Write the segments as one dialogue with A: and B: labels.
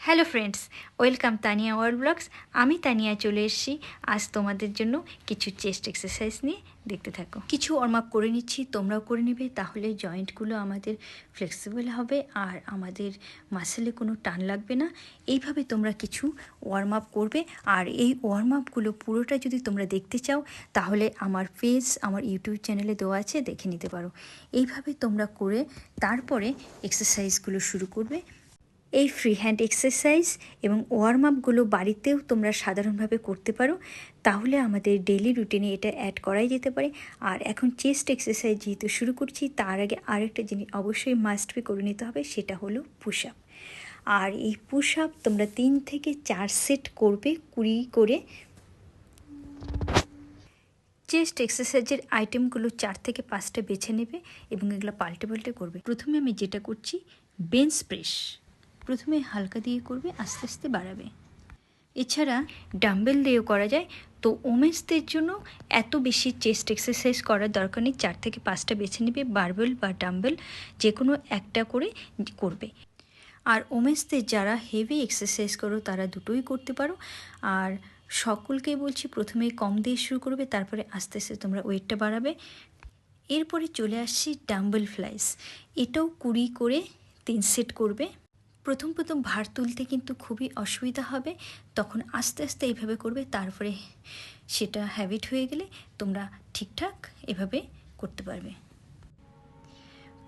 A: Hello friends, welcome Tania world vlogs. আমি তানিয়া চলে এসেছি আজ তোমাদের জন্য কিছু চেস্ট এক্সারসাইজ নিয়ে। দেখতে থাকো। কিছু ওয়ার্ম আপ করে নিচ্ছি, তোমরাও করে নেবে, তাহলে জয়েন্টগুলো আমাদের ফ্লেক্সিবল হবে আর আমাদের মাসেলে কোনো টান লাগবে না। এইভাবে তোমরা কিছু ওয়ার্ম আপ করবে, আর এই ওয়ার্ম আপগুলো পুরোটা যদি তোমরা দেখতে চাও তাহলে আমার পেজ, আমার ইউটিউব চ্যানেলে দেওয়া আছে, দেখে নিতে পারো। এইভাবে তোমরা করে তারপরে এক্সারসাইজগুলো শুরু করবে। এই ফ্রি হ্যান্ড এক্সারসাইজ এবং ওয়ার্ম আপগুলো বাড়িতেও তোমরা সাধারণভাবে করতে পারো, তাহলে আমাদের ডেইলি রুটিনে এটা অ্যাড করাই যেতে পারে। আর এখন চেস্ট এক্সারসাইজ যেহেতু শুরু করছি, তার আগে আরেকটা জিনিস অবশ্যই মাস্ট বি করে নিতে হবে, সেটা হলো পুশ আপ। আর এই পুশ আপ তোমরা 3 থেকে 4 সেট করবে 20 করে। চেস্ট এক্সারসাইজের আইটেমগুলো 4 থেকে 5টা বেছে নেবে এবং এগুলো পাল্টে পাল্টে করবে। প্রথমে আমি যেটা করছি বেঞ্চ প্রেস, প্রথমে হালকা দিয়ে করবে, আস্তে আস্তে বাড়াবে। এছাড়া ডাম্বেল দিয়েও করা যায়। তো ওমেন্সদের জন্য এত বেশি চেস্ট এক্সারসাইজ করার দরকার নেই, 4 থেকে 5টা বেছে নেবে, বারবেল বা ডাম্বেল যে কোনো একটা করে করবে। আর ওমেন্সদের যারা হেভি এক্সারসাইজ করো তারা দুটোই করতে পারো। আর সকলকেই বলছি প্রথমে কম দিয়ে শুরু করবে, তারপরে আস্তে আস্তে তোমরা ওয়েটটা বাড়াবে। এরপরে চলে আসছি ডাম্বেল ফ্লাইস, এটাও 20 করে 3 সেট করবে। প্রথম ভার তুলতে কিন্তু খুবই অসুবিধা হবে, তখন আস্তে আস্তে এইভাবে করবে, তারপরে সেটা হ্যাবিট হয়ে গেলে তোমরা ঠিকঠাক এভাবে করতে পারবে।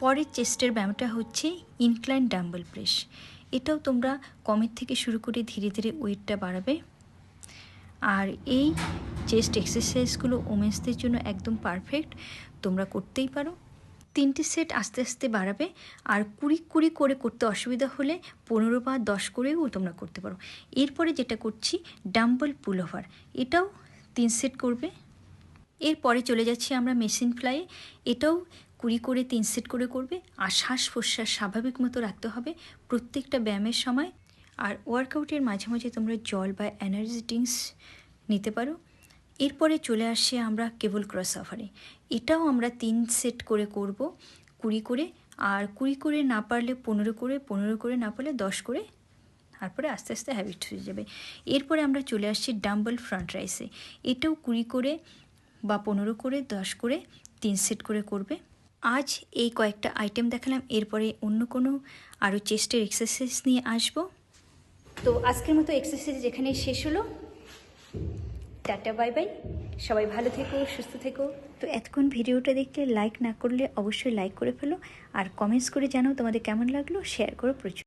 A: পরের চেস্টের ব্যায়ামটা হচ্ছে ইনক্লাইন ডাম্বেল প্রেস। এটাও তোমরা কমের থেকে শুরু করে ধীরে ধীরে ওয়েটটা বাড়াবে। আর এই চেস্ট এক্সারসাইজগুলো ওমেন্সদের জন্য একদম পারফেক্ট, তোমরা করতেই পারো। 3টে সেট আস্তে আস্তে বাড়াবে। আর 20 করে করতে অসুবিধা হলে 15 বা 10 করেও তোমরা করতে পারো। এরপরে যেটা করছি ডাম্বেল পুল ওভার, এটাও 3 সেট করবে। এরপরে চলে যাচ্ছি আমরা মেশিন ফ্লাইয়ে, এটাও 20 করে 3 সেট করে করবে। আর শ্বাস প্রশ্বাস স্বাভাবিক মতো রাখতে হবে প্রত্যেকটা ব্যায়ামের সময়। আর ওয়ার্কআউটের মাঝে মাঝে তোমরা জল বা এনার্জি ড্রিঙ্কস নিতে পারো। এরপরে চলে আসছি আমরা কেবল ক্রস ওভারে, এটাও আমরা 3 সেট করে করব 20 করে। আর 20 করে না পারলে 15 করে, 15 করে না পারলে 10 করে, তারপরে আস্তে আস্তে হ্যাবিট হয়ে যাবে। এরপরে আমরা চলে আসছি ডাম্বেল ফ্রন্ট রাইসে, এটাও 20 করে বা 15 করে, 10 করে 3 সেট করে করবে। আজ এই কয়েকটা আইটেম দেখালাম, এরপরে অন্য কোনো আরও চেস্টের এক্সারসাইজ নিয়ে আসব। তো আজকের মতো এক্সারসাইজ এখানেই শেষ হলো। টাটা, বাই বাই, সবাই ভালো থেকো, সুস্থ থেকো। তো এতক্ষণ ভিডিওটা দেখলে লাইক না করলে অবশ্যই লাইক করে ফেলো, আর কমেন্টস করে জানাও তোমাদের কেমন লাগলো, শেয়ার করো প্রচুর।